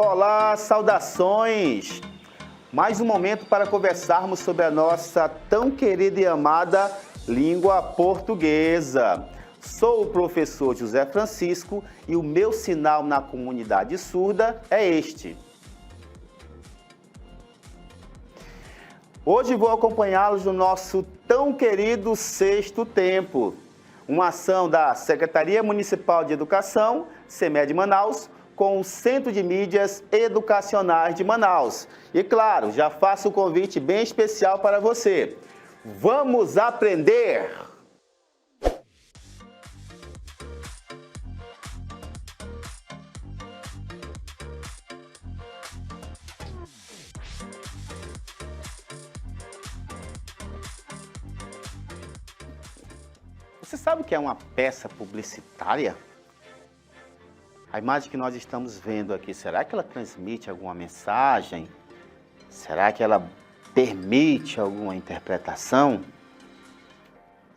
Olá, saudações! Mais um momento para conversarmos sobre a nossa tão querida e amada língua portuguesa. Sou o professor José Francisco e o meu sinal na comunidade surda é este. Hoje vou acompanhá-los no nosso tão querido Sexto Tempo, uma ação da Secretaria Municipal de Educação, CEMED Manaus, com o Centro de Mídias Educacionais de Manaus. E claro, já faço um convite bem especial para você. Vamos aprender! Você sabe o que é uma peça publicitária? A imagem que nós estamos vendo aqui, será que ela transmite alguma mensagem? Será que ela permite alguma interpretação?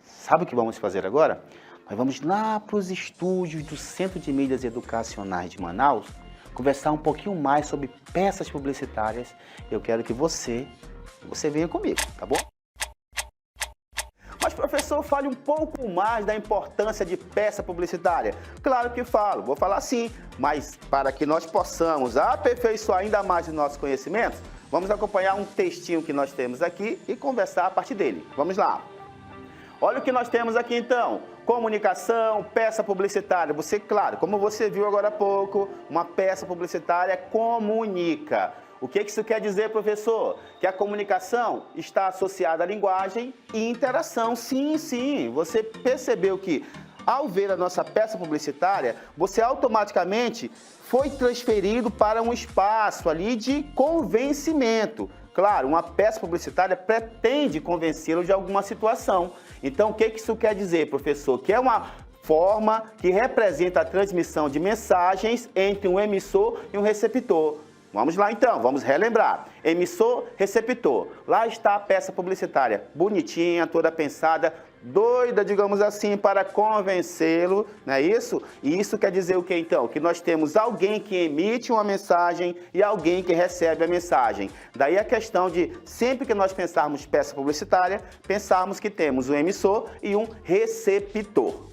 Sabe o que vamos fazer agora? Nós vamos lá para os estúdios do Centro de Mídias Educacionais de Manaus, conversar um pouquinho mais sobre peças publicitárias. Eu quero que você venha comigo, tá bom? Mas, professor, fale um pouco mais da importância de peça publicitária. Claro que falo, vou falar sim, mas para que nós possamos aperfeiçoar ainda mais os nossos conhecimentos, vamos acompanhar um textinho que nós temos aqui e conversar a partir dele. Vamos lá. Olha o que nós temos aqui então. Comunicação, peça publicitária. Você, claro, como você viu agora há pouco, uma peça publicitária comunica. O que isso quer dizer, professor? Que a comunicação está associada à linguagem e interação. Sim, sim. Você percebeu que, ao ver a nossa peça publicitária, você automaticamente foi transferido para um espaço ali de convencimento. Claro, uma peça publicitária pretende convencê-lo de alguma situação. Então, o que isso quer dizer, professor? Que é uma forma que representa a transmissão de mensagens entre um emissor e um receptor. Vamos lá então, vamos relembrar. Emissor, receptor. Lá está a peça publicitária, bonitinha, toda pensada, doida, digamos assim, para convencê-lo, não é isso? E isso quer dizer o que então? Que nós temos alguém que emite uma mensagem e alguém que recebe a mensagem. Daí a questão de, sempre que nós pensarmos peça publicitária, pensarmos que temos um emissor e um receptor.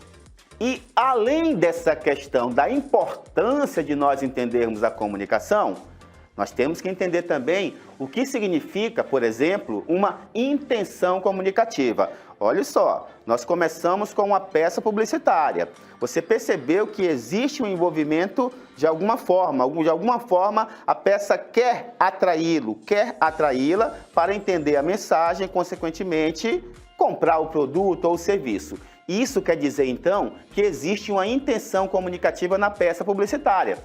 E além dessa questão da importância de nós entendermos a comunicação, nós temos que entender também o que significa, por exemplo, uma intenção comunicativa. Olha só, nós começamos com uma peça publicitária. Você percebeu que existe um envolvimento de alguma forma. De alguma forma, a peça quer atraí-lo, quer atraí-la para entender a mensagem e, consequentemente, comprar o produto ou o serviço. Isso quer dizer, então, que existe uma intenção comunicativa na peça publicitária.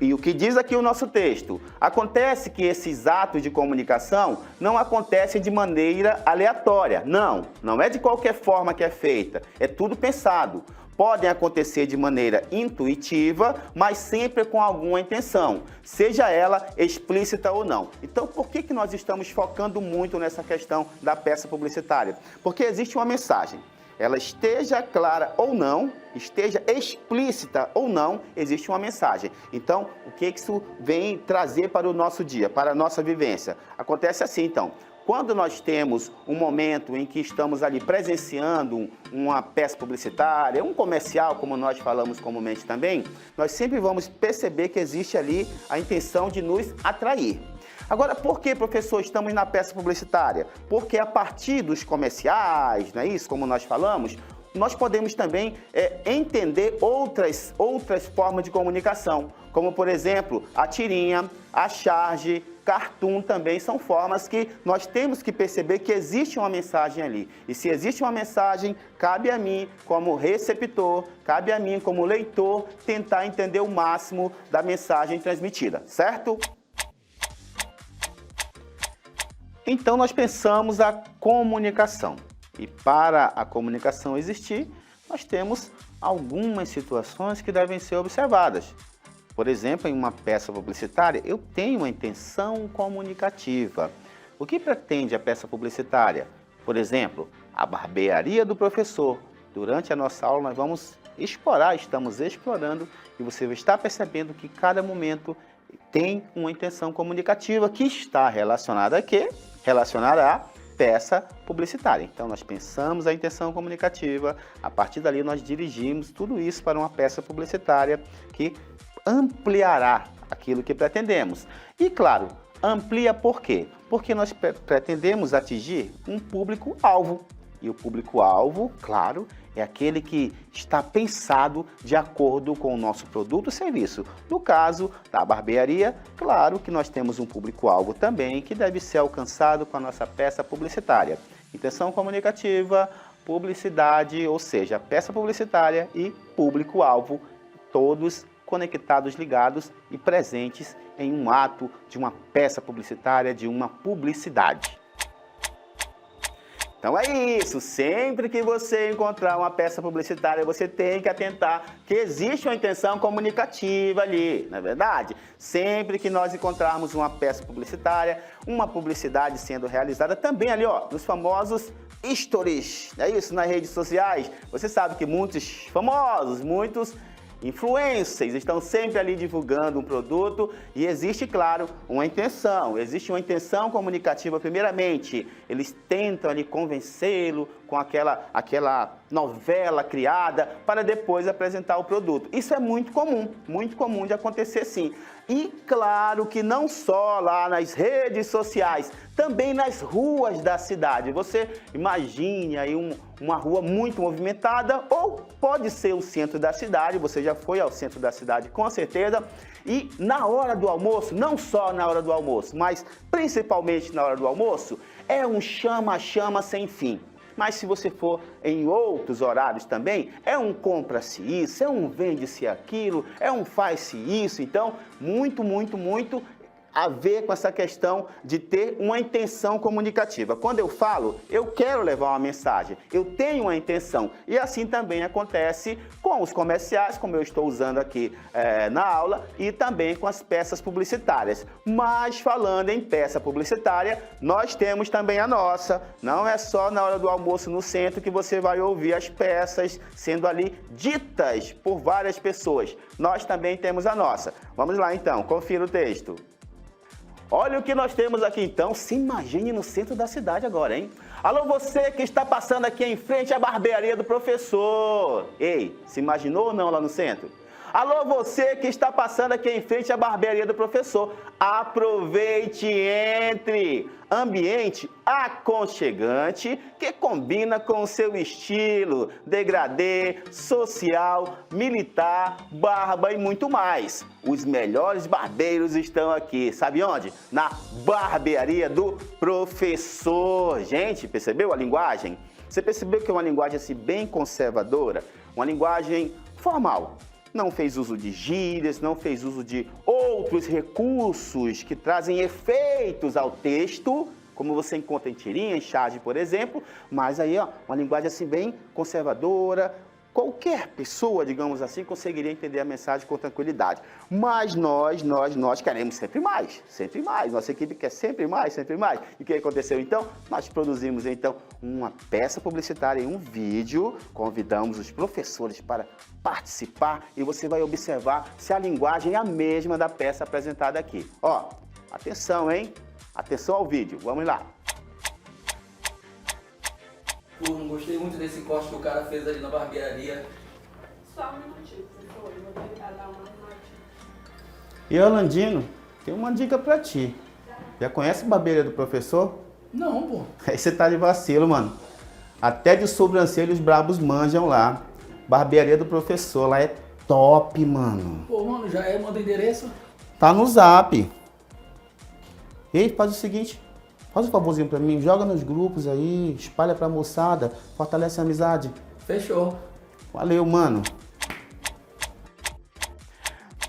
E o que diz aqui o nosso texto? Acontece que esses atos de comunicação não acontecem de maneira aleatória. Não é de qualquer forma que é feita. É tudo pensado. Podem acontecer de maneira intuitiva, mas sempre com alguma intenção, seja ela explícita ou não. Então, por que nós estamos focando muito nessa questão da peça publicitária? Porque existe uma mensagem. Ela esteja clara ou não, esteja explícita ou não, existe uma mensagem. Então, o que isso vem trazer para o nosso dia, para a nossa vivência? Acontece assim, então. Quando nós temos um momento em que estamos ali presenciando uma peça publicitária, um comercial, como nós falamos comumente também, nós sempre vamos perceber que existe ali a intenção de nos atrair. Agora, por que, professor, estamos na peça publicitária? Porque a partir dos comerciais, não é isso, como nós falamos, nós podemos também entender outras formas de comunicação, como, por exemplo, a tirinha, a charge, cartoon também são formas que nós temos que perceber que existe uma mensagem ali. E se existe uma mensagem, cabe a mim, como receptor, cabe a mim, como leitor, tentar entender o máximo da mensagem transmitida, certo? Então, nós pensamos a comunicação. E para a comunicação existir, nós temos algumas situações que devem ser observadas. Por exemplo, em uma peça publicitária, eu tenho uma intenção comunicativa. O que pretende a peça publicitária? Por exemplo, a barbearia do professor. Durante a nossa aula, nós vamos estamos explorando, e você está percebendo que cada momento tem uma intenção comunicativa que está relacionada a quê? Relacionada à peça publicitária. Então, nós pensamos a intenção comunicativa, a partir dali nós dirigimos tudo isso para uma peça publicitária que ampliará aquilo que pretendemos. E, claro, amplia por quê? Porque nós pretendemos atingir um público-alvo. E o público-alvo, claro, é aquele que está pensado de acordo com o nosso produto ou serviço. No caso da barbearia, claro que nós temos um público-alvo também que deve ser alcançado com a nossa peça publicitária. Intenção comunicativa, publicidade, ou seja, peça publicitária e público-alvo, todos conectados, ligados e presentes em um ato de uma peça publicitária, de uma publicidade. Então é isso, sempre que você encontrar uma peça publicitária, você tem que atentar que existe uma intenção comunicativa ali, não é verdade? Sempre que nós encontrarmos uma peça publicitária, uma publicidade sendo realizada também ali, ó, nos famosos stories, é isso, nas redes sociais. Você sabe que muitos famosos, muitos influencers estão sempre ali divulgando um produto e existe, claro, uma intenção comunicativa comprimeiramente. Eles tentam ali convencê-lo com aquela novela criada para depois apresentar o produto. Isso é muito comum de acontecer sim. E claro que não só lá nas redes sociais, também nas ruas da cidade. Você imagine aí uma rua muito movimentada ou pode ser o centro da cidade, você já foi ao centro da cidade com certeza, e na hora do almoço, não só na hora do almoço, mas principalmente na hora do almoço, é um chama-chama sem fim. Mas se você for em outros horários também, é um compra-se isso, é um vende-se aquilo, é um faz-se isso. Então, muito a ver com essa questão de ter uma intenção comunicativa. Quando eu falo, eu quero levar uma mensagem, eu tenho uma intenção. E assim também acontece com os comerciais, como eu estou usando aqui na aula, e também com as peças publicitárias. Mas falando em peça publicitária, nós temos também a nossa. Não é só na hora do almoço no centro que você vai ouvir as peças sendo ali ditas por várias pessoas. Nós também temos a nossa. Vamos lá então, confira o texto. Olha o que nós temos aqui então, se imagine no centro da cidade agora, hein? Alô, você que está passando aqui em frente à barbearia do professor. Ei, se imaginou ou não lá no centro? Alô, você que está passando aqui em frente à barbearia do professor. Aproveite e entre. Ambiente aconchegante que combina com o seu estilo, degradê, social, militar, barba e muito mais. Os melhores barbeiros estão aqui. Sabe onde? Na barbearia do professor. Gente, percebeu a linguagem? Você percebeu que é uma linguagem assim bem conservadora? Uma linguagem formal. Não fez uso de gírias, não fez uso de outros recursos que trazem efeitos ao texto, como você encontra em tirinha, em charge, por exemplo, mas aí, ó, uma linguagem assim bem conservadora. Qualquer pessoa, digamos assim, conseguiria entender a mensagem com tranquilidade. Mas nós queremos sempre mais, sempre mais. Nossa equipe quer sempre mais, sempre mais. E o que aconteceu então? Nós produzimos então uma peça publicitária em um vídeo, convidamos os professores para participar e você vai observar se a linguagem é a mesma da peça apresentada aqui. Ó, atenção, hein? Atenção ao vídeo, vamos lá. Não gostei muito desse corte que o cara fez ali na barbearia. Só um minutinho, por favor, eu vou tentar dar uma notinha. E Orlandino, tem uma dica pra ti. Já conhece a barbearia do professor? Não, pô. Aí você tá de vacilo, mano. Até de sobrancelha os brabos manjam lá. Barbearia do professor, lá é top, mano. Pô, mano, já é, manda o endereço. Tá no zap. Ei, faz o seguinte. Faz um favorzinho pra mim, joga nos grupos aí, espalha pra moçada, fortalece a amizade. Fechou. Valeu, mano.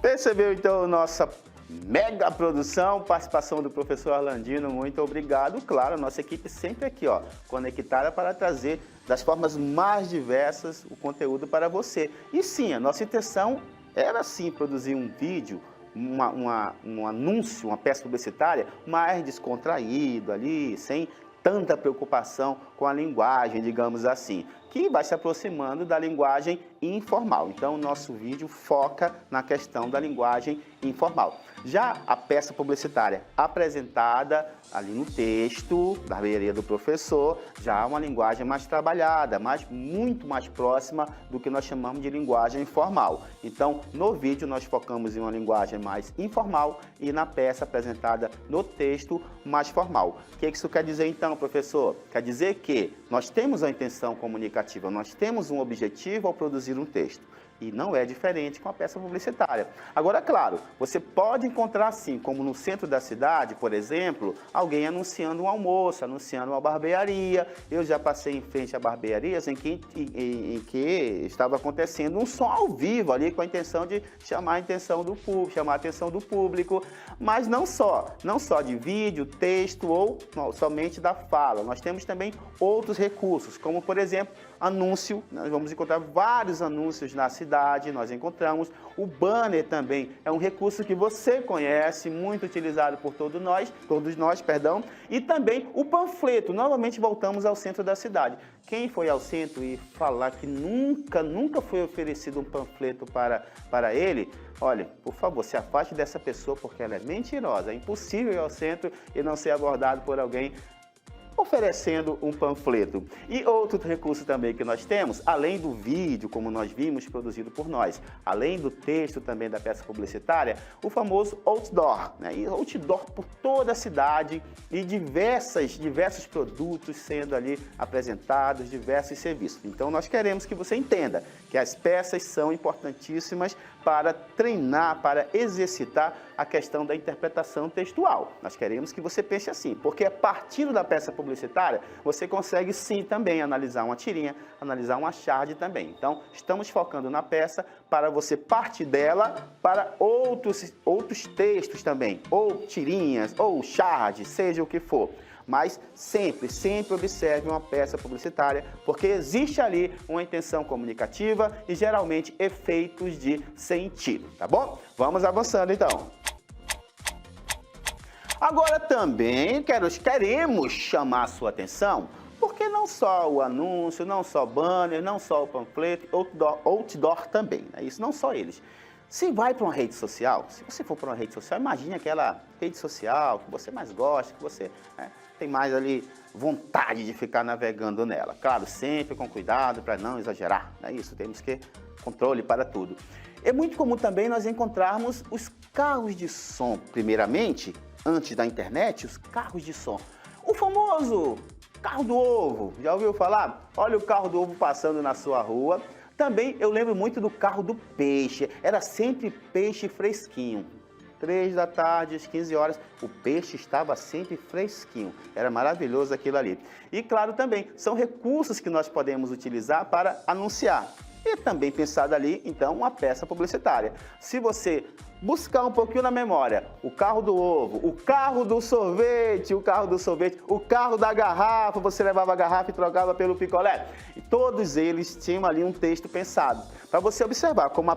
Percebeu então nossa mega produção, participação do professor Orlandino, muito obrigado. Claro, nossa equipe sempre aqui, ó, conectada para trazer das formas mais diversas o conteúdo para você. E sim, a nossa intenção era sim produzir um vídeo, um anúncio, uma peça publicitária mais descontraído ali, sem tanta preocupação com a linguagem, digamos assim, que vai se aproximando da linguagem informal. Então, o nosso vídeo foca na questão da linguagem informal. Já a peça publicitária apresentada ali no texto, da barbearia do professor, já é uma linguagem mais trabalhada, mas muito mais próxima do que nós chamamos de linguagem informal. Então, no vídeo nós focamos em uma linguagem mais informal e na peça apresentada no texto mais formal. O que isso quer dizer então, professor? Quer dizer que nós temos a intenção comunicativa, nós temos um objetivo ao produzir um texto. E não é diferente com a peça publicitária. Agora, claro, você pode encontrar, assim, como no centro da cidade, por exemplo, alguém anunciando um almoço, anunciando uma barbearia. Eu já passei em frente a barbearias em que estava acontecendo um som ao vivo ali, com a intenção de chamar a atenção do público, chamar a atenção do público. Mas não só de vídeo, texto ou somente da fala. Nós temos também outros recursos, como, por exemplo, anúncio. Nós vamos encontrar vários anúncios na cidade, nós encontramos. O banner também é um recurso que você conhece, muito utilizado por todos nós, e também o panfleto. Novamente voltamos ao centro da cidade. Quem foi ao centro e falar que nunca foi oferecido um panfleto para ele, olha, por favor, se afaste dessa pessoa porque ela é mentirosa. É impossível ir ao centro e não ser abordado por alguém oferecendo um panfleto. E outro recurso também que nós temos, além do vídeo, como nós vimos, produzido por nós, além do texto também da peça publicitária, o famoso outdoor, né? E outdoor por toda a cidade e diversos produtos sendo ali apresentados, diversos serviços. Então nós queremos que você entenda que as peças são importantíssimas para treinar, para exercitar a questão da interpretação textual. Nós queremos que você pense assim, porque a partir da peça publicitária, você consegue sim também analisar uma tirinha, analisar uma charge também. Então, estamos focando na peça para você partir dela para outros textos também, ou tirinhas, ou charge, seja o que for. Mas sempre observe uma peça publicitária, porque existe ali uma intenção comunicativa e geralmente efeitos de sentido, tá bom? Vamos avançando então. Agora também queremos chamar a sua atenção, porque não só o anúncio, não só o banner, não só o panfleto, outdoor também, né? Isso não só eles. Se vai para uma rede social, se você for para uma rede social, imagine aquela rede social que você mais gosta, que você tem mais ali vontade de ficar navegando nela. Claro, sempre com cuidado para não exagerar, não é isso? Temos que controle para tudo. É muito comum também nós encontrarmos os carros de som, primeiramente, antes da internet, os carros de som. O famoso carro do ovo, já ouviu falar? Olha o carro do ovo passando na sua rua. Também eu lembro muito do carro do peixe, era sempre peixe fresquinho. 3 da tarde, às 15 horas, o peixe estava sempre fresquinho. Era maravilhoso aquilo ali. E claro também, são recursos que nós podemos utilizar para anunciar. E também pensado ali, então, uma peça publicitária. Se você buscar um pouquinho na memória, o carro do ovo, o carro do sorvete, o carro da garrafa, você levava a garrafa e trocava pelo picolé. E todos eles tinham ali um texto pensado. Para você observar como a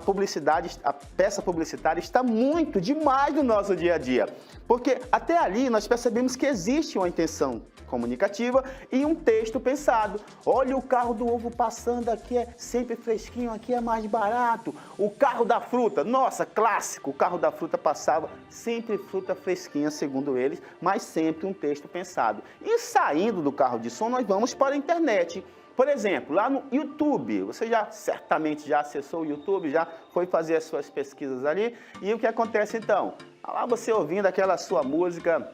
peça publicitária está muito demais no nosso dia a dia. Porque até ali nós percebemos que existe uma intenção comunicativa e um texto pensado. Olha o carro do ovo passando aqui, é sempre fresquinho, aqui é mais barato. O carro da fruta, nossa, clássico, o carro da fruta passava, sempre fruta fresquinha, segundo eles, mas sempre um texto pensado. E saindo do carro de som, nós vamos para a internet. Por exemplo, lá no YouTube, você certamente já acessou o YouTube, já foi fazer as suas pesquisas ali, e o que acontece então? Lá você ouvindo aquela sua música,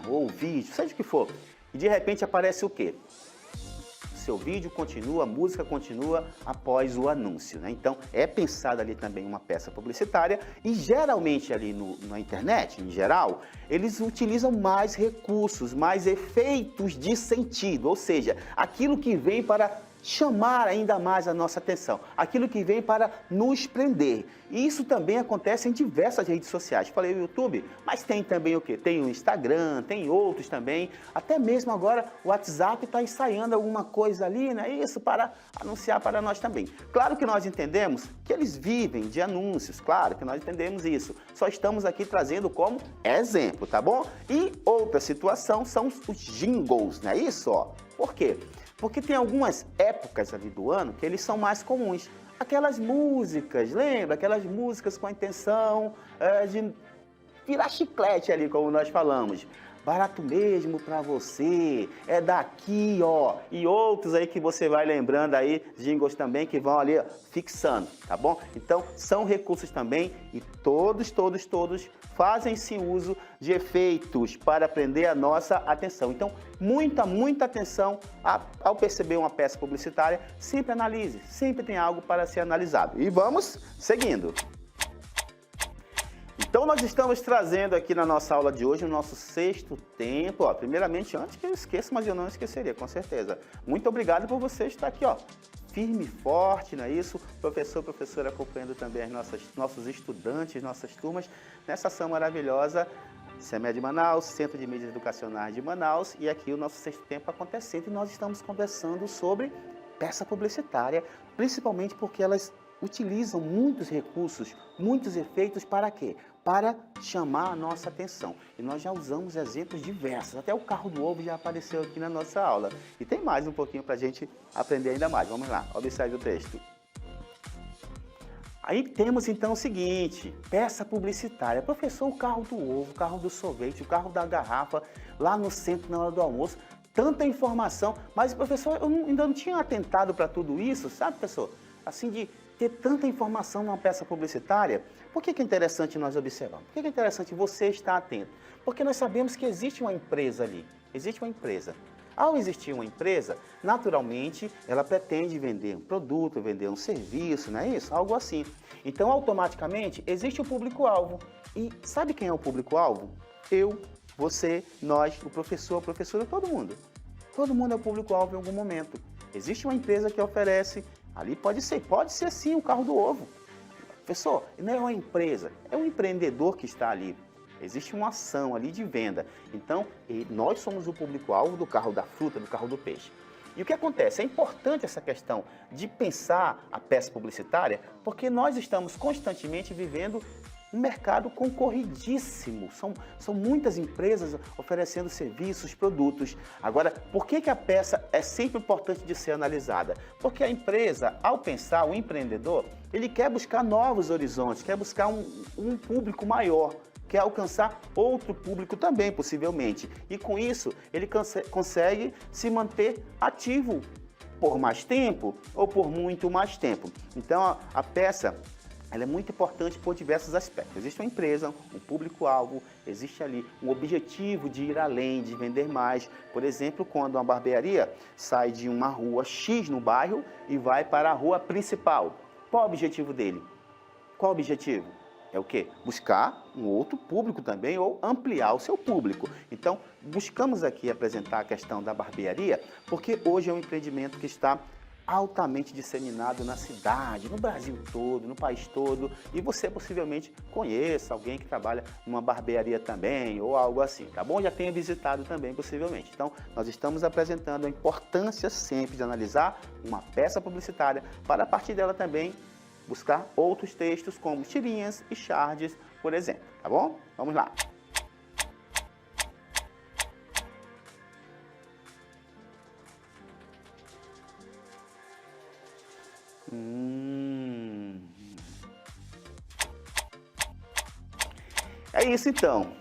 ou vídeo, seja o que for, e de repente aparece o quê? Seu vídeo continua, a música continua após o anúncio, né? Então, é pensada ali também uma peça publicitária e geralmente ali na internet, em geral, eles utilizam mais recursos, mais efeitos de sentido, ou seja, aquilo que vem para chamar ainda mais a nossa atenção, aquilo que vem para nos prender. E isso também acontece em diversas redes sociais. Falei o YouTube, mas tem também o quê? Tem o Instagram, tem outros também, até mesmo agora o WhatsApp está ensaiando alguma coisa ali, né? Isso para anunciar para nós também. Claro que nós entendemos que eles vivem de anúncios, claro que nós entendemos isso. Só estamos aqui trazendo como exemplo, tá bom? E outra situação são os jingles, não é isso? Ó. Por quê? Porque tem algumas épocas ali do ano que eles são mais comuns. aquelas músicas, lembra? Aquelas músicas com a intenção de virar chiclete ali, como nós falamos. Barato mesmo para você, é daqui, ó. E outros aí que você vai lembrando aí, jingles também, que vão ali ó, fixando, tá bom? Então, são recursos também e todos fazem-se uso de efeitos para prender a nossa atenção. Então, muita atenção ao perceber uma peça publicitária, sempre analise, sempre tem algo para ser analisado. E vamos seguindo. Então, nós estamos trazendo aqui na nossa aula de hoje o nosso sexto tempo. Ó, primeiramente, antes que eu esqueça, mas eu não esqueceria, com certeza. Muito obrigado por você estar aqui, ó, firme e forte, não é isso? Professor, professora acompanhando também nossos estudantes, nossas turmas, nessa ação maravilhosa, CEMED de Manaus, Centro de Mídias Educacionais de Manaus, e aqui o nosso sexto tempo acontecendo. E nós estamos conversando sobre peça publicitária, principalmente porque elas utilizam muitos recursos, muitos efeitos para quê? Para chamar a nossa atenção. E nós já usamos exemplos diversos, até o carro do ovo já apareceu aqui na nossa aula. E tem mais um pouquinho para a gente aprender ainda mais. Vamos lá, observe o texto. Aí temos então o seguinte, peça publicitária. Professor, o carro do ovo, o carro do sorvete, o carro da garrafa, lá no centro na hora do almoço, tanta informação. Mas, professor, eu ainda não tinha atentado para tudo isso, sabe, professor? Assim, de ter tanta informação numa peça publicitária, por que é interessante nós observarmos? Por que é interessante você estar atento? Porque nós sabemos que existe uma empresa ali, existe uma empresa. Ao existir uma empresa, naturalmente, ela pretende vender um produto, vender um serviço, não é isso? Algo assim. Então, automaticamente, existe o público-alvo. E sabe quem é o público-alvo? Eu, você, nós, o professor, a professora, todo mundo. Todo mundo é o público-alvo em algum momento. Existe uma empresa que oferece. Ali pode ser sim o carro do ovo. Professor, não é uma empresa, é um empreendedor que está ali. Existe uma ação ali de venda. Então, nós somos o público-alvo do carro da fruta, do carro do peixe. E o que acontece? É importante essa questão de pensar a peça publicitária, porque nós estamos constantemente vivendo um mercado concorridíssimo. São muitas empresas oferecendo serviços, produtos. Agora, por que a peça é sempre importante de ser analisada? Porque a empresa, ao pensar, o empreendedor, ele quer buscar novos horizontes, quer buscar um público maior, quer alcançar outro público também, possivelmente. E com isso, ele consegue se manter ativo por mais tempo ou por muito mais tempo. Então, a peça ela é muito importante por diversos aspectos. Existe uma empresa, um público-alvo, existe ali um objetivo de ir além, de vender mais. Por exemplo, quando uma barbearia sai de uma rua X no bairro e vai para a rua principal. Qual o objetivo dele? Qual o objetivo? É o quê? Buscar um outro público também ou ampliar o seu público. Então, buscamos aqui apresentar a questão da barbearia, porque hoje é um empreendimento que está altamente disseminado na cidade, no Brasil todo, no país todo, e você possivelmente conheça alguém que trabalha numa barbearia também, ou algo assim, tá bom? Já tenha visitado também, possivelmente. Então, nós estamos apresentando a importância sempre de analisar uma peça publicitária, para a partir dela também buscar outros textos, como tirinhas e charges, por exemplo, tá bom? Vamos lá! É isso então.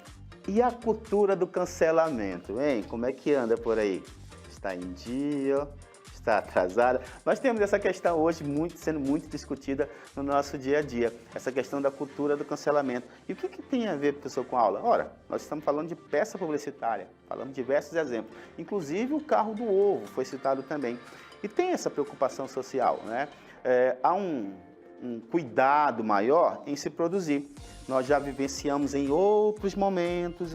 E a cultura do cancelamento, hein? Como é que anda por aí? Está em dia? Está atrasada? Nós temos essa questão hoje sendo muito discutida no nosso dia a dia. Essa questão da cultura do cancelamento. E o que tem a ver, professor, com a aula? Ora, nós estamos falando de peça publicitária. Falamos de diversos exemplos. Inclusive o carro do ovo foi citado também. E tem essa preocupação social, né? Há um cuidado maior em se produzir. Nós já vivenciamos em outros momentos,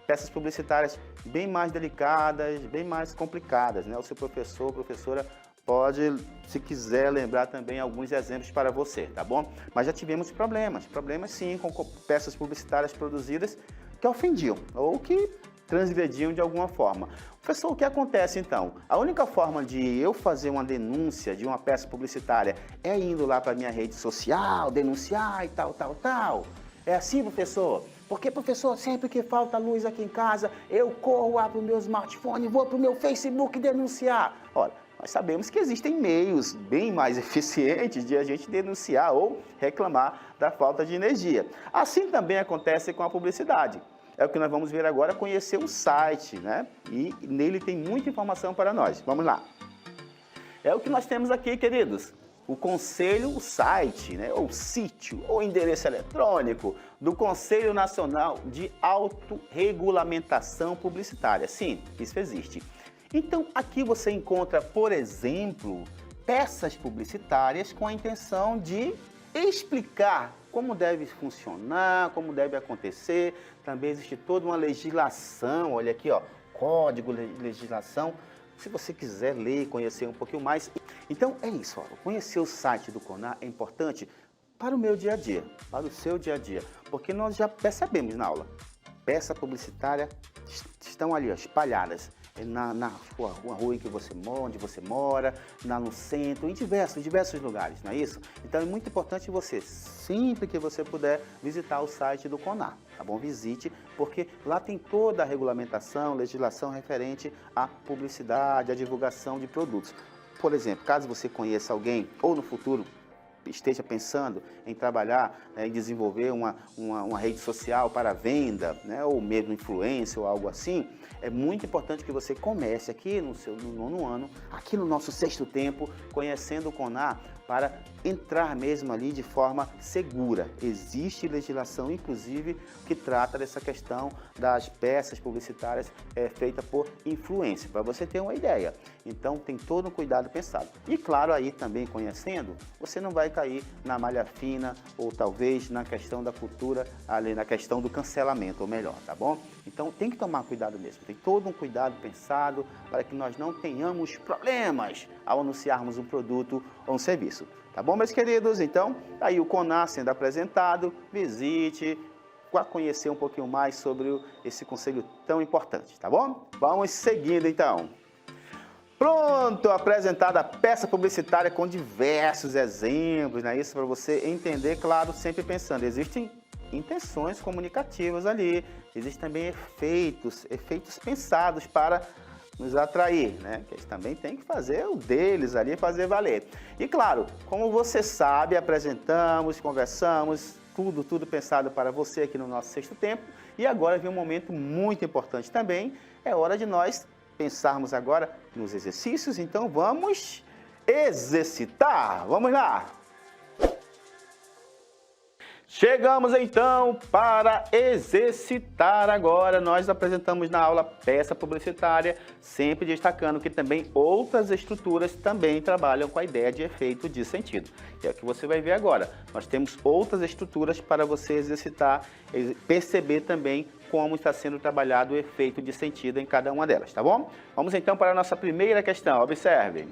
peças publicitárias bem mais delicadas, bem mais complicadas, né? O seu professor, professora, pode, se quiser, lembrar também alguns exemplos para você, tá bom? Mas já tivemos problemas sim, com peças publicitárias produzidas que ofendiam ou que transgrediam de alguma forma. Professor, o que acontece então? A única forma de eu fazer uma denúncia de uma peça publicitária é indo lá para a minha rede social, denunciar e tal. É assim, professor? Porque, professor, sempre que falta luz aqui em casa, eu corro lá para o meu smartphone, vou para o meu Facebook denunciar. Ora, nós sabemos que existem meios bem mais eficientes de a gente denunciar ou reclamar da falta de energia. Assim também acontece com a publicidade. É o que nós vamos ver agora, conhecer o site, né? E nele tem muita informação para nós. Vamos lá. É o que nós temos aqui, queridos. O conselho, o site, né? Ou sítio, ou endereço eletrônico do Conselho Nacional de Autorregulamentação Publicitária. Sim, isso existe. Então, aqui você encontra, por exemplo, peças publicitárias com a intenção de explicar como deve funcionar, como deve acontecer. Também existe toda uma legislação, olha aqui, ó, código de legislação, se você quiser ler, conhecer um pouquinho mais. Então, é isso, ó, conhecer o site do CONAR é importante para o meu dia a dia, para o seu dia a dia, porque nós já percebemos na aula, peças publicitárias estão ali, ó, espalhadas na rua em que você mora, onde você mora, no centro, em diversos lugares, não é isso? Então é muito importante você, sempre que você puder, visitar o site do CONAR, tá bom? Visite, porque lá tem toda a regulamentação, legislação referente à publicidade, à divulgação de produtos. Por exemplo, caso você conheça alguém, ou no futuro esteja pensando em trabalhar, em desenvolver uma rede social para venda, né, ou mesmo influência ou algo assim, é muito importante que você comece aqui no nono ano, aqui no nosso sexto tempo, conhecendo o CONAR, para entrar mesmo ali de forma segura. Existe legislação, inclusive, que trata dessa questão das peças publicitárias feitas por influência, para você ter uma ideia. Então, tem todo um cuidado pensado. E, claro, aí também conhecendo, você não vai cair na malha fina ou talvez na questão da cultura, ali na questão do cancelamento, ou melhor, tá bom? Então, tem que tomar cuidado mesmo. Tem todo um cuidado pensado para que nós não tenhamos problemas ao anunciarmos um produto ou um serviço. Tá bom, meus queridos? Então, aí o CONAR sendo apresentado, visite, para conhecer um pouquinho mais sobre esse conselho tão importante, tá bom? Vamos seguindo, então. Pronto, apresentada a peça publicitária com diversos exemplos, não é isso? Para você entender, claro, sempre pensando, existem intenções comunicativas ali, existem também efeitos pensados para nos atrair, né? Que eles também têm que fazer o deles ali, fazer valer. E claro, como você sabe, apresentamos, conversamos, tudo pensado para você aqui no nosso sexto tempo. E agora vem um momento muito importante também, é hora de nós pensarmos agora nos exercícios, então vamos exercitar. Vamos lá! Chegamos então para exercitar agora. Nós apresentamos na aula peça publicitária, sempre destacando que também outras estruturas também trabalham com a ideia de efeito de sentido. E é o que você vai ver agora. Nós temos outras estruturas para você exercitar e perceber também como está sendo trabalhado o efeito de sentido em cada uma delas, tá bom? Vamos então para a nossa primeira questão. Observem.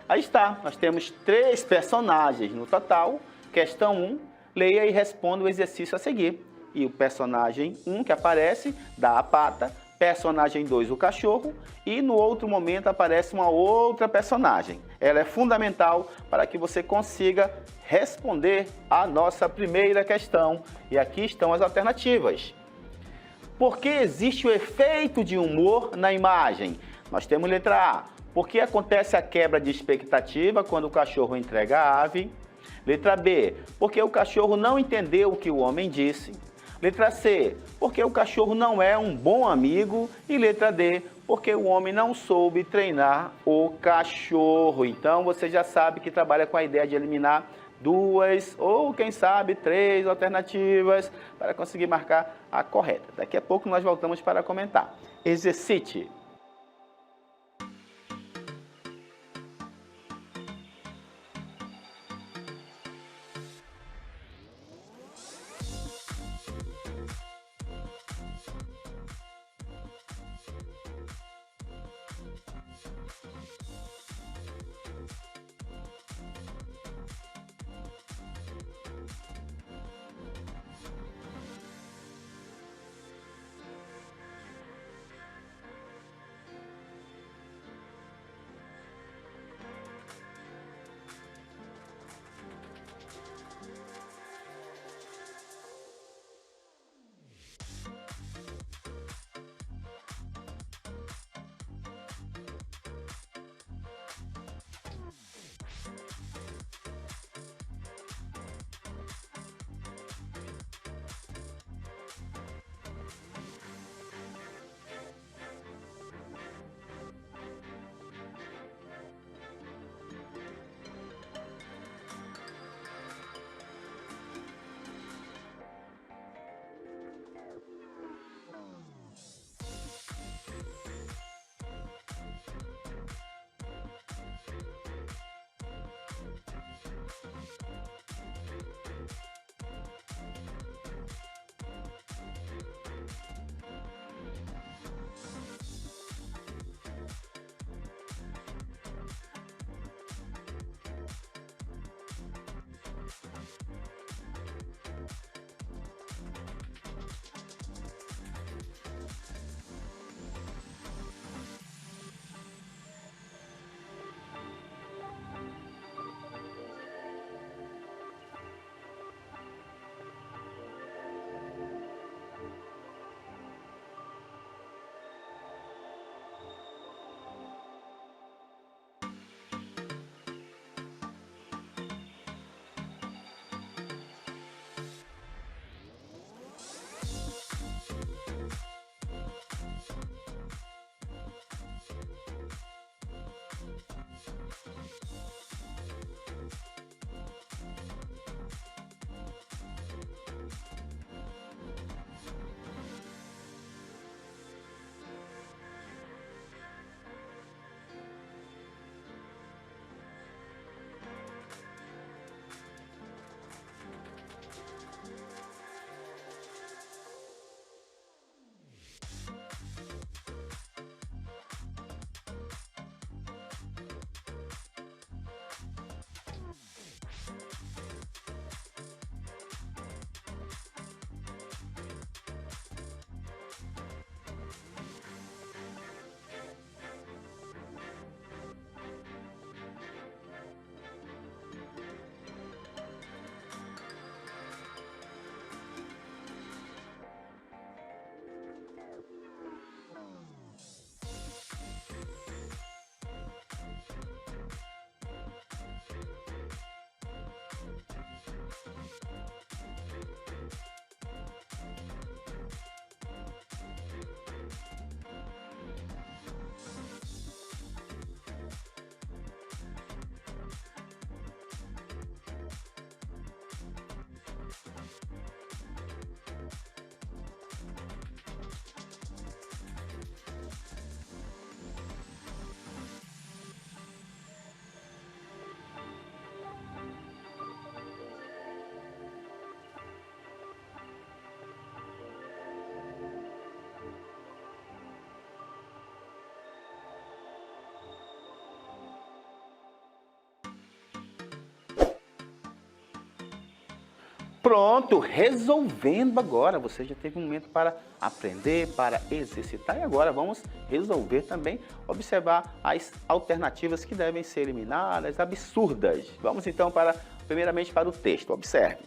Aí está, nós temos 3 personagens no total. Questão 1. Leia e responda o exercício a seguir. E o personagem 1 que aparece dá a pata, personagem 2 o cachorro e no outro momento aparece uma outra personagem. Ela é fundamental para que você consiga responder a nossa primeira questão. E aqui estão as alternativas. Por que existe o efeito de humor na imagem? Nós temos letra A. Porque acontece a quebra de expectativa quando o cachorro entrega a ave. Letra B, porque o cachorro não entendeu o que o homem disse. Letra C, porque o cachorro não é um bom amigo. E letra D, porque o homem não soube treinar o cachorro. Então você já sabe que trabalha com a ideia de eliminar 2 ou quem sabe 3 alternativas para conseguir marcar a correta. Daqui a pouco nós voltamos para comentar. Exercite! Pronto, resolvendo agora. Você já teve um momento para aprender, para exercitar. E agora vamos resolver também, observar as alternativas que devem ser eliminadas, absurdas. Vamos então primeiramente para o texto. Observe.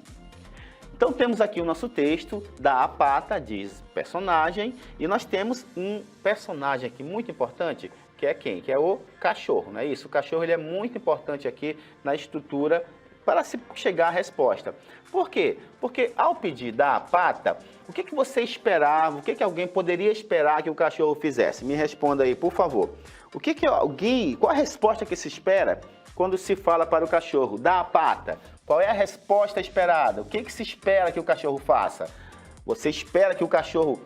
Então temos aqui o nosso texto da pata, diz personagem, e nós temos um personagem aqui muito importante, que é quem? Que é o cachorro, não é isso? O cachorro ele é muito importante aqui na estrutura para se chegar à resposta. Por quê? Porque ao pedir da pata, o que você esperava, o que alguém poderia esperar que o cachorro fizesse? Me responda aí, por favor. Qual a resposta que se espera quando se fala para o cachorro, dá a pata? Qual é a resposta esperada? O que se espera que o cachorro faça? Você espera que o cachorro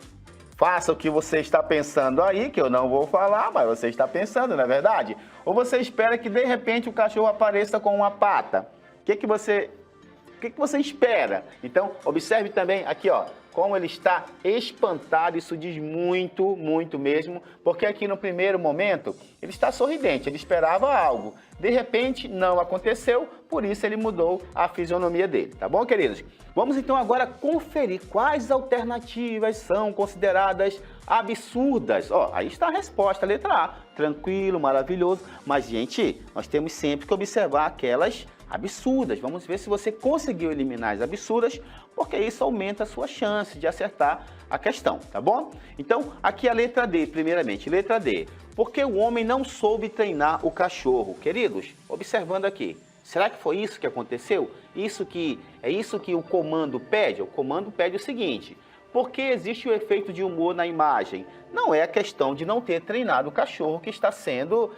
faça o que você está pensando aí, que eu não vou falar, mas você está pensando, não é verdade? Ou você espera que de repente o cachorro apareça com uma pata? O que você espera? Então, observe também aqui, ó, como ele está espantado. Isso diz muito, muito mesmo, porque aqui no primeiro momento ele está sorridente, ele esperava algo. De repente, não aconteceu, por isso ele mudou a fisionomia dele, tá bom, queridos? Vamos então agora conferir quais alternativas são consideradas absurdas. Ó, aí está a resposta, letra A, tranquilo, maravilhoso, mas, gente, nós temos sempre que observar aquelas absurdas. Vamos ver se você conseguiu eliminar as absurdas, porque isso aumenta a sua chance de acertar a questão, tá bom? Então, aqui a letra D, primeiramente, letra D. Porque o homem não soube treinar o cachorro? Queridos, observando aqui, será que foi isso que aconteceu? É isso que o comando pede? O comando pede o seguinte: por que existe o efeito de humor na imagem? Não é a questão de não ter treinado o cachorro que está sendo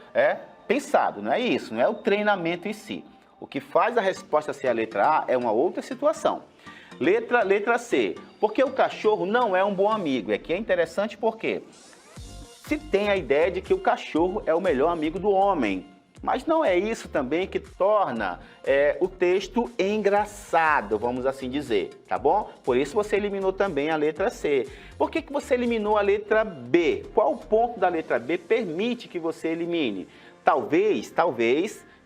pensado, não é isso, não é o treinamento em si. O que faz a resposta ser a letra A é uma outra situação. Letra C. Porque o cachorro não é um bom amigo. E aqui é interessante porque se tem a ideia de que o cachorro é o melhor amigo do homem. Mas não é isso também que torna o texto engraçado, vamos assim dizer, tá bom? Por isso você eliminou também a letra C. Por que você eliminou a letra B? Qual ponto da letra B permite que você elimine? Talvez,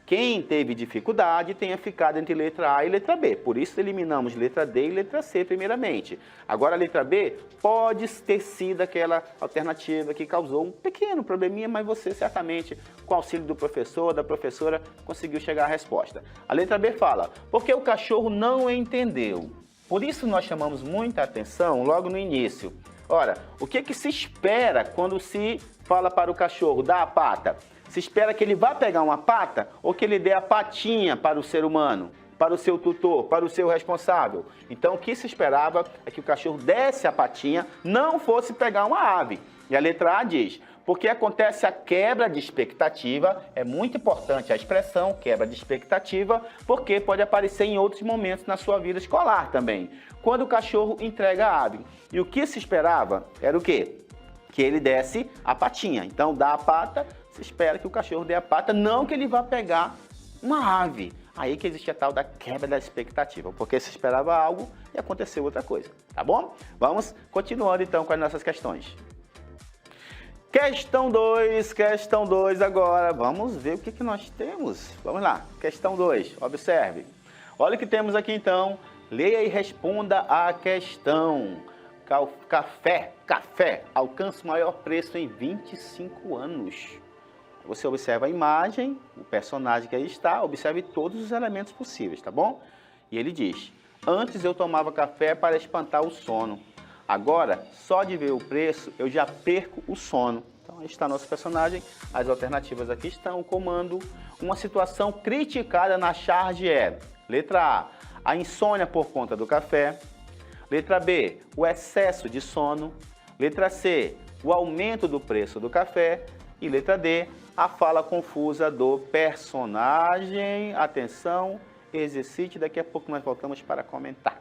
quem teve dificuldade tenha ficado entre letra A e letra B. Por isso eliminamos letra D e letra C primeiramente. Agora a letra B pode ter sido aquela alternativa que causou um pequeno probleminha, mas você certamente, com o auxílio do professor, da professora, conseguiu chegar à resposta. A letra B fala, porque o cachorro não entendeu. Por isso nós chamamos muita atenção logo no início. Ora, o que se espera quando se fala para o cachorro, dá a pata? Se espera que ele vá pegar uma pata ou que ele dê a patinha para o ser humano, para o seu tutor, para o seu responsável. Então, o que se esperava é que o cachorro desse a patinha, não fosse pegar uma ave. E a letra A diz, porque acontece a quebra de expectativa, é muito importante a expressão quebra de expectativa, porque pode aparecer em outros momentos na sua vida escolar também, quando o cachorro entrega a ave. E o que se esperava era o quê? Que ele desse a patinha. Então, dá a pata, se espera que o cachorro dê a pata, não que ele vá pegar uma ave. Aí que existe a tal da quebra da expectativa, porque se esperava algo e aconteceu outra coisa, tá bom? Vamos continuando então com as nossas questões. Questão 2 agora. Vamos ver o que nós temos. Vamos lá, questão 2, observe. Olha o que temos aqui então. Leia e responda a questão. Café alcança o maior preço em 25 anos. Você observa a imagem, o personagem que aí está, observe todos os elementos possíveis, tá bom? E ele diz, antes eu tomava café para espantar o sono. Agora, só de ver o preço, eu já perco o sono. Então, aí está nosso personagem. As alternativas aqui estão. O comando, uma situação criticada na charge é, letra A insônia por conta do café. Letra B, o excesso de sono. Letra C, o aumento do preço do café. E letra D, a fala confusa do personagem. Atenção, exercite, daqui a pouco nós voltamos para comentar.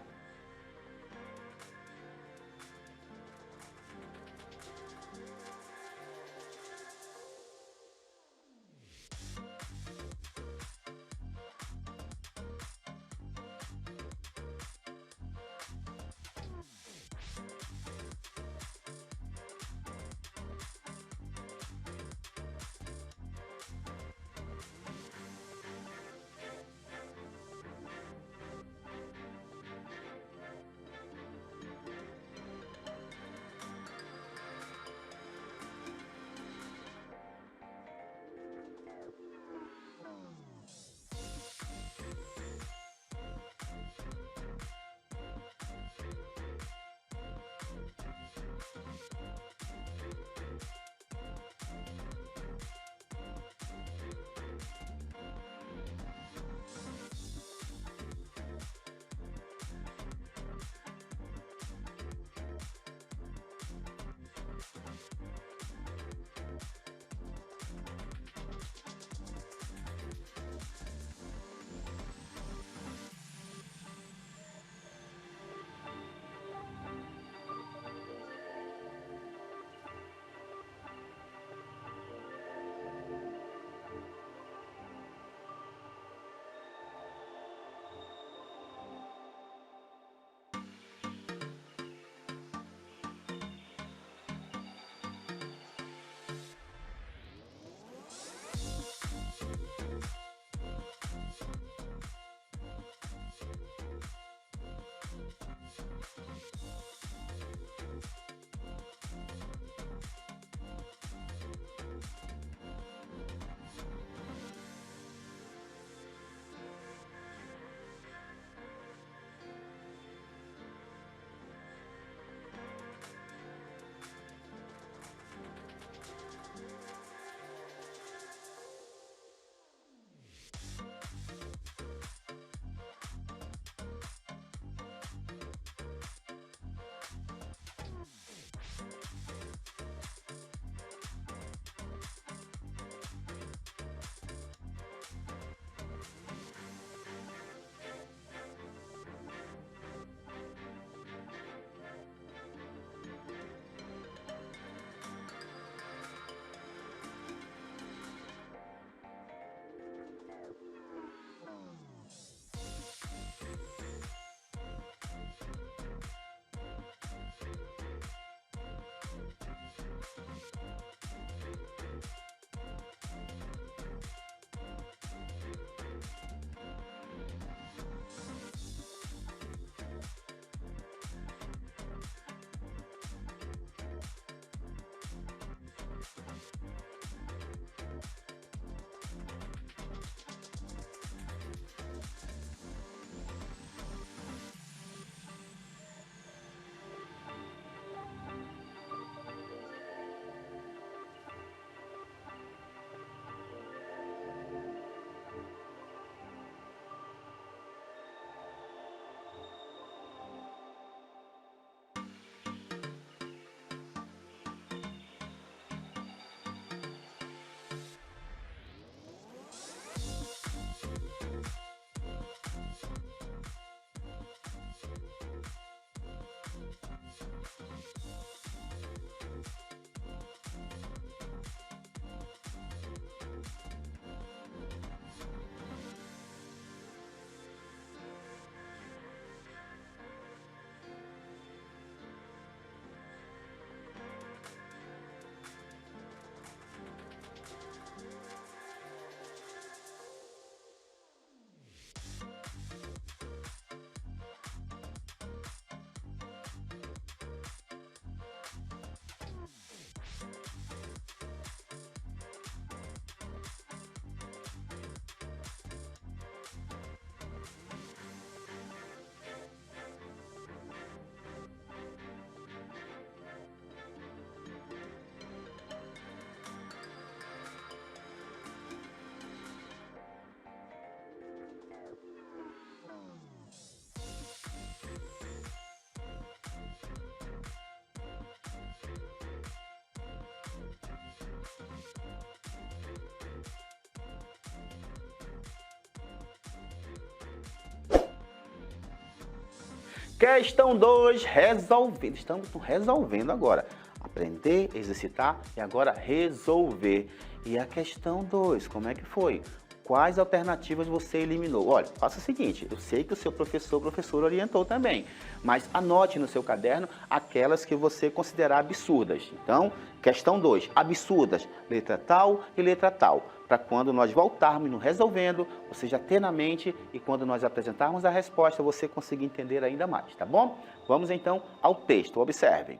Questão 2, resolvendo. Estamos resolvendo agora. Aprender, exercitar e agora resolver. E a questão 2, como é que foi? Quais alternativas você eliminou? Olha, faça o seguinte, eu sei que o seu professor orientou também, mas anote no seu caderno aquelas que você considerar absurdas. Então, questão 2, absurdas, letra tal e letra tal. Para quando nós voltarmos no resolvendo, você já ter na mente e quando nós apresentarmos a resposta, você conseguir entender ainda mais, tá bom? Vamos então ao texto, observem.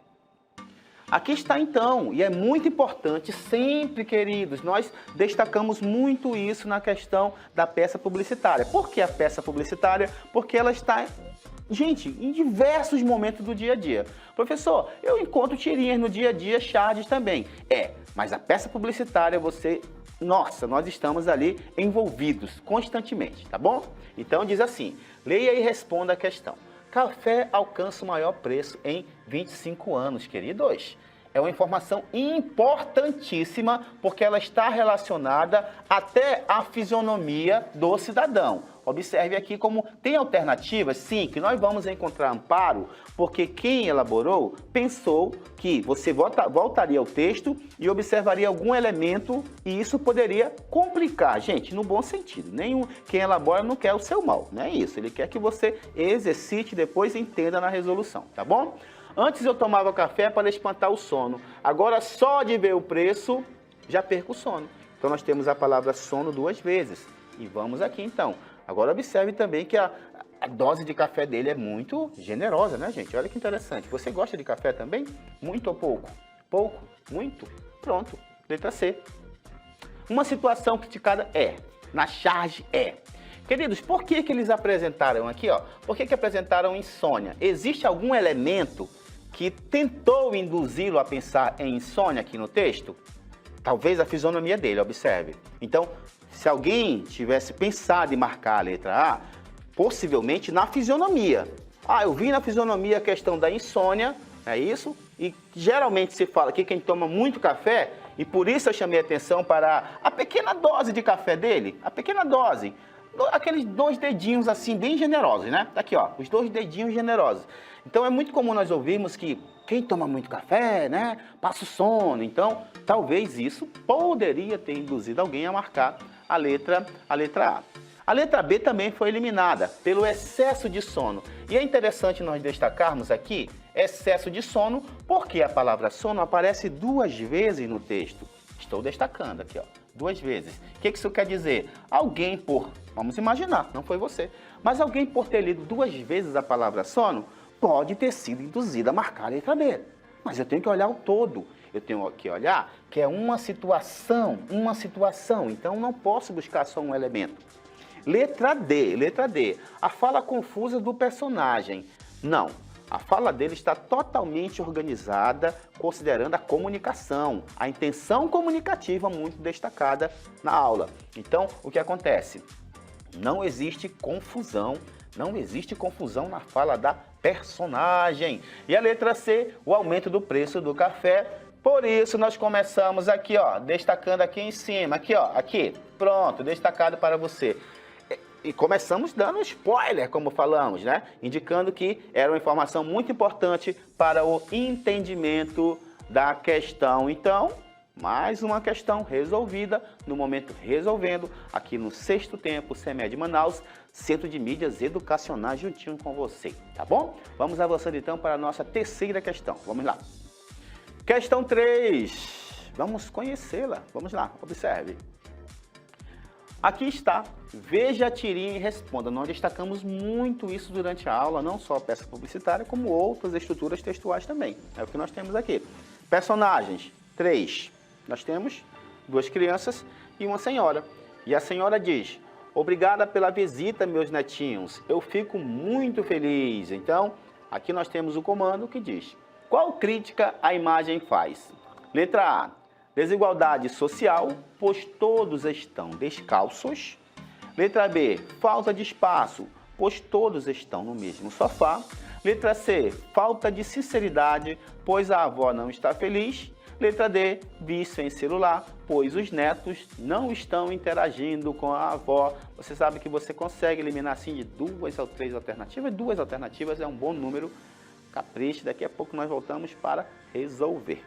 Aqui está então, e é muito importante, sempre, queridos, nós destacamos muito isso na questão da peça publicitária. Por que a peça publicitária? Porque ela está, gente, em diversos momentos do dia a dia. Professor, eu encontro tirinhas no dia a dia, charges também. Mas a peça publicitária, nossa, nós estamos ali envolvidos constantemente, tá bom? Então diz assim, leia e responda a questão. Café alcança o maior preço em 25 anos, queridos. É uma informação importantíssima porque ela está relacionada até à fisionomia do cidadão. Observe aqui como tem alternativas, sim, que nós vamos encontrar amparo, porque quem elaborou pensou que você voltaria ao texto e observaria algum elemento e isso poderia complicar. Gente, no bom sentido, quem elabora não quer o seu mal, não é isso. Ele quer que você exercite e depois entenda na resolução, tá bom? Antes eu tomava café para espantar o sono, agora só de ver o preço já perco o sono. Então nós temos a palavra sono 2 vezes e vamos aqui então. Agora observe também que a dose de café dele é muito generosa, né, gente? Olha que interessante. Você gosta de café também? Muito ou pouco? Pouco? Muito? Pronto. Letra C. Uma situação criticada na charge Queridos, por que eles apresentaram aqui, ó? Por que apresentaram insônia? Existe algum elemento que tentou induzi-lo a pensar em insônia aqui no texto? Talvez a fisionomia dele, observe. Então, se alguém tivesse pensado em marcar a letra A, possivelmente na fisionomia. Eu vi na fisionomia a questão da insônia, é isso? E geralmente se fala que quem toma muito café, e por isso eu chamei a atenção para a pequena dose de café dele, a pequena dose. Aqueles 2 dedinhos assim, bem generosos, né? Aqui, ó, os 2 dedinhos generosos. Então é muito comum nós ouvirmos que quem toma muito café, né, passa o sono. Então, talvez isso poderia ter induzido alguém a marcar a letra A. A letra B também foi eliminada pelo excesso de sono. E é interessante nós destacarmos aqui excesso de sono, porque a palavra sono aparece 2 vezes no texto. Estou destacando aqui, ó, 2 vezes. O que isso quer dizer? Alguém vamos imaginar, não foi você, mas alguém por ter lido 2 vezes a palavra sono, pode ter sido induzido a marcar a letra B. Mas eu tenho que olhar o todo. Eu tenho que olhar que é uma situação, então não posso buscar só um elemento. Letra D, a fala confusa do personagem. Não, a fala dele está totalmente organizada, considerando a comunicação, a intenção comunicativa muito destacada na aula. Então, o que acontece? Não existe confusão na fala da personagem. E a letra C, o aumento do preço do café. Por isso, nós começamos aqui, ó, destacando aqui em cima, aqui, pronto, destacado para você. E começamos dando spoiler, como falamos, né? Indicando que era uma informação muito importante para o entendimento da questão. Então, mais uma questão resolvida, no momento resolvendo, aqui no 6º Tempo, CEMED Manaus, Centro de Mídias Educacionais, juntinho com você, tá bom? Vamos avançando então para a nossa 3ª questão. Vamos lá. Questão 3. Vamos conhecê-la. Vamos lá, observe. Aqui está, veja a tirinha e responda. Nós destacamos muito isso durante a aula, não só a peça publicitária, como outras estruturas textuais também. É o que nós temos aqui. Personagens, 3. Nós temos 2 crianças e uma senhora. E a senhora diz, obrigada pela visita, meus netinhos. Eu fico muito feliz. Então, aqui nós temos o comando que diz, qual crítica a imagem faz? Letra A. Desigualdade social, pois todos estão descalços. Letra B, falta de espaço, pois todos estão no mesmo sofá. Letra C, falta de sinceridade, pois a avó não está feliz. Letra D, vício em celular, pois os netos não estão interagindo com a avó. Você sabe que você consegue eliminar assim de 2 ou 3 alternativas. 2 alternativas é um bom número. Capriche, daqui a pouco nós voltamos para resolver.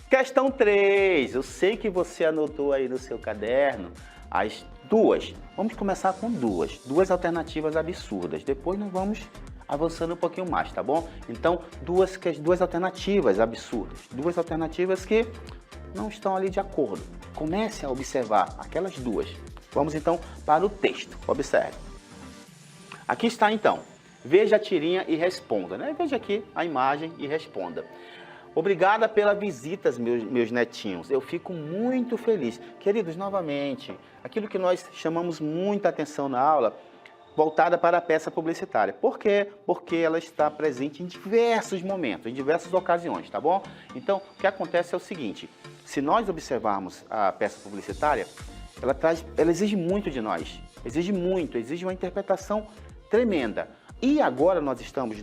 Questão 3. Eu sei que você anotou aí no seu caderno as duas. Vamos começar com duas. Duas alternativas absurdas. Depois nós vamos avançando um pouquinho mais, tá bom? Então, duas alternativas absurdas. Duas alternativas que não estão ali de acordo. Comece a observar aquelas duas. Vamos então para o texto. Observe. Aqui está então. Veja a tirinha e responda, né? Veja aqui a imagem e responda. Obrigada pela visita, meus netinhos. Eu fico muito feliz. Queridos, novamente, aquilo que nós chamamos muita atenção na aula, voltada para a peça publicitária. Por quê? Porque ela está presente em diversos momentos, em diversas ocasiões, tá bom? Então, o que acontece é o seguinte, se nós observarmos a peça publicitária, ela exige muito de nós, exige uma interpretação tremenda. E agora nós estamos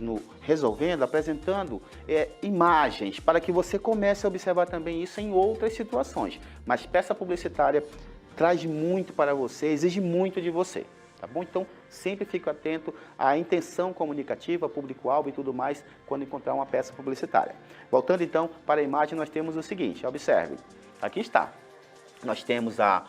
apresentando imagens para que você comece a observar também isso em outras situações. Mas peça publicitária traz muito para você, exige muito de você, tá bom? Então, sempre fique atento à intenção comunicativa, público-alvo e tudo mais quando encontrar uma peça publicitária. Voltando então para a imagem, nós temos o seguinte, observe. Aqui está. Nós temos a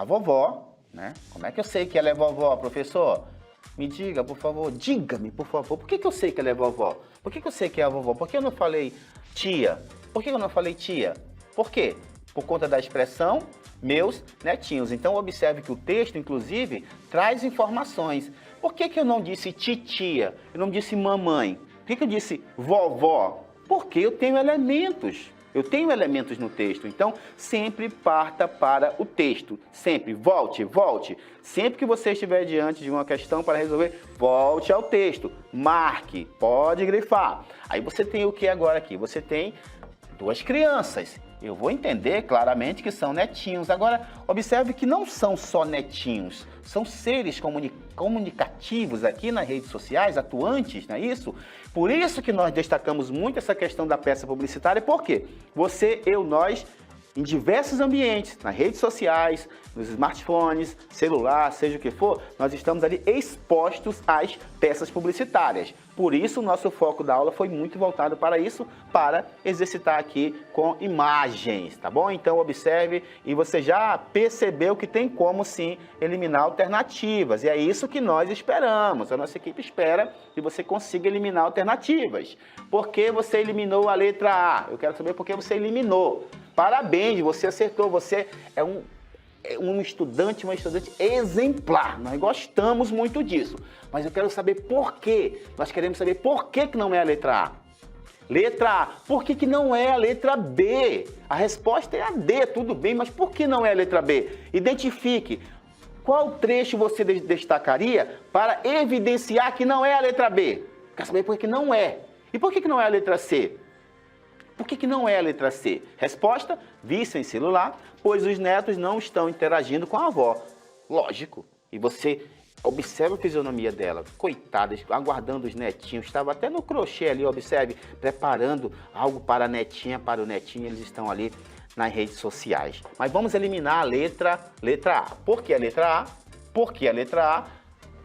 vovó, né? Como é que eu sei que ela é vovó, professor? Me diga, por favor, diga-me, por favor, por que eu sei que ela é vovó? Por que eu sei que é a vovó? Por que eu não falei tia? Por que eu não falei tia? Por quê? Por conta da expressão meus netinhos. Então, observe que o texto, inclusive, traz informações. Por que eu não disse titia? Eu não disse mamãe? Por que eu disse vovó? Porque eu tenho elementos. Eu tenho elementos no texto, então sempre parta para o texto. Sempre, volte. Sempre que você estiver diante de uma questão para resolver, volte ao texto. Marque, pode grifar. Aí você tem o que agora aqui? Você tem duas crianças. Eu vou entender claramente que são netinhos. Agora, observe que não são só netinhos, são seres comunicativos aqui nas redes sociais, atuantes, não é isso? Por isso que nós destacamos muito essa questão da peça publicitária, porque você, eu, nós, em diversos ambientes, nas redes sociais, nos smartphones, celular, seja o que for, nós estamos ali expostos às peças publicitárias. Por isso, o nosso foco da aula foi muito voltado para isso, para exercitar aqui com imagens, tá bom? Então, observe e você já percebeu que tem como, sim, eliminar alternativas. E é isso que nós esperamos, a nossa equipe espera que você consiga eliminar alternativas. Por que você eliminou a letra A? Eu quero saber por que você eliminou. Parabéns, você acertou, você é um estudante, uma estudante exemplar. Nós gostamos muito disso. Mas eu quero saber por quê. Nós queremos saber por que não é a letra A. Letra A. Por que não é a letra B? A resposta é a D, tudo bem, mas por que não é a letra B? Identifique. Qual trecho você destacaria para evidenciar que não é a letra B? Quer saber por que não é? E por que não é a letra C? Por que não é a letra C? Resposta, vício em celular, pois os netos não estão interagindo com a avó. Lógico. E você observa a fisionomia dela, coitada, aguardando os netinhos, estava até no crochê ali, observe, preparando algo para a netinha, para o netinho, eles estão ali nas redes sociais. Mas vamos eliminar a letra A. Por que a letra A? Por que a letra A?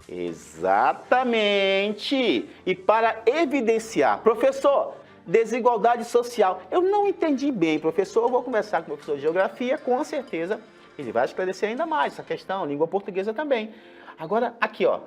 Exatamente! E para evidenciar, professor, desigualdade social. Eu não entendi bem, professor. Eu vou conversar com o professor de geografia, com certeza ele vai esclarecer ainda mais essa questão, língua portuguesa também. Agora, aqui, ó,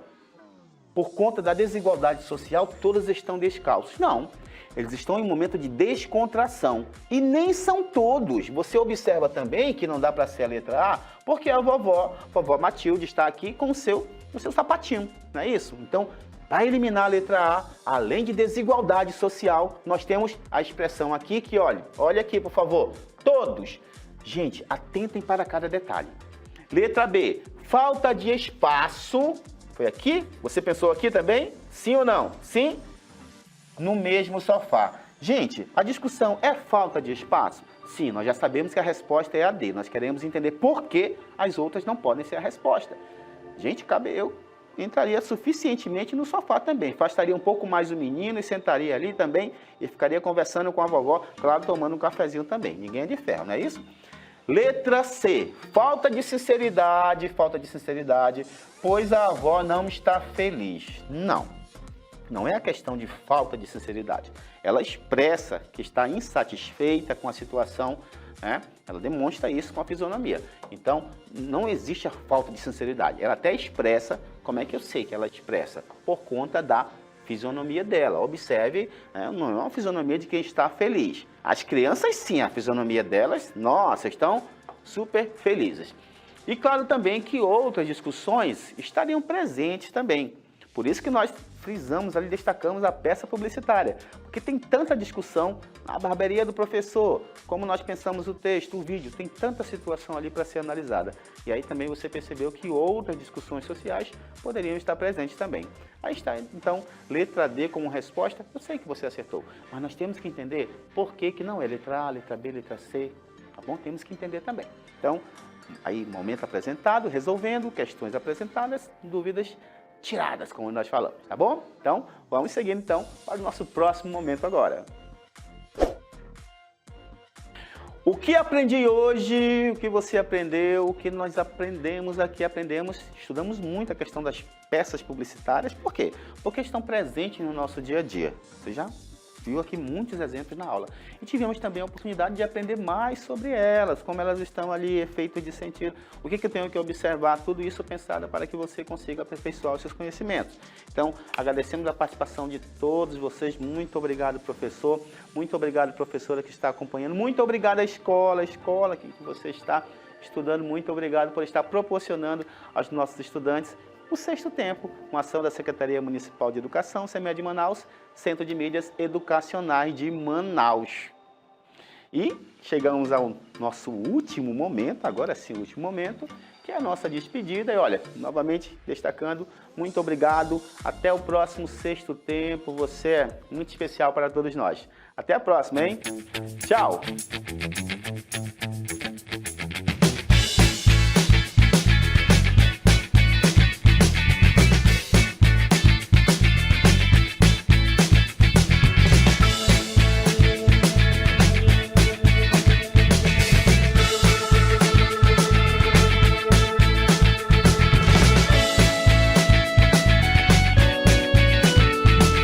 por conta da desigualdade social, todos estão descalços. Não, eles estão em um momento de descontração. E nem são todos. Você observa também que não dá para ser a letra A, porque a vovó Matilde está aqui com o seu sapatinho, não é isso? Então, para eliminar a letra A, além de desigualdade social, nós temos a expressão aqui que, olha aqui, por favor, todos. Gente, atentem para cada detalhe. Letra B, falta de espaço. Foi aqui? Você pensou aqui também? Sim ou não? Sim? No mesmo sofá. Gente, a discussão é falta de espaço? Sim, nós já sabemos que a resposta é a D. Nós queremos entender por que as outras não podem ser a resposta. Gente, eu entraria suficientemente no sofá também. Afastaria um pouco mais o menino e sentaria ali também e ficaria conversando com a vovó, claro, tomando um cafezinho também. Ninguém é de ferro, não é isso? Letra C, falta de sinceridade, pois a avó não está feliz. Não. Não é a questão de falta de sinceridade. Ela expressa que está insatisfeita com a situação, né? Ela demonstra isso com a fisionomia. Então, não existe a falta de sinceridade. Ela até expressa, como é que eu sei que ela expressa? Por conta da fisionomia dela. Observe, né? Não é uma fisionomia de quem está feliz. As crianças, sim, a fisionomia delas, nossa, estão super felizes. E claro também que outras discussões estariam presentes também. Por isso que nós frisamos ali, destacamos a peça publicitária, porque tem tanta discussão, a barbearia do professor, como nós pensamos o texto, o vídeo, tem tanta situação ali para ser analisada. E aí também você percebeu que outras discussões sociais poderiam estar presentes também. Aí está, então, letra D como resposta, eu sei que você acertou, mas nós temos que entender por que que não é letra A, letra B, letra C, tá bom? Temos que entender também. Então, aí, momento apresentado, resolvendo, questões apresentadas, dúvidas tiradas, como nós falamos, tá bom? Então, vamos seguindo então para o nosso próximo momento agora. O que aprendi hoje, o que você aprendeu, o que nós aprendemos aqui, estudamos muito a questão das peças publicitárias, por quê? Porque estão presentes no nosso dia a dia, você já viu aqui muitos exemplos na aula. E tivemos também a oportunidade de aprender mais sobre elas, como elas estão ali, efeitos de sentido, o que eu tenho que observar, tudo isso pensado para que você consiga aperfeiçoar os seus conhecimentos. Então, agradecemos a participação de todos vocês, muito obrigado, professor, muito obrigado, professora que está acompanhando, muito obrigado à escola que você está estudando, muito obrigado por estar proporcionando aos nossos estudantes o sexto tempo, uma ação da Secretaria Municipal de Educação, CME de Manaus, Centro de Mídias Educacionais de Manaus. E chegamos ao nosso último momento, agora sim o último momento, que é a nossa despedida. E olha, novamente destacando, muito obrigado, até o próximo sexto tempo, você é muito especial para todos nós. Até a próxima, hein? Tchau!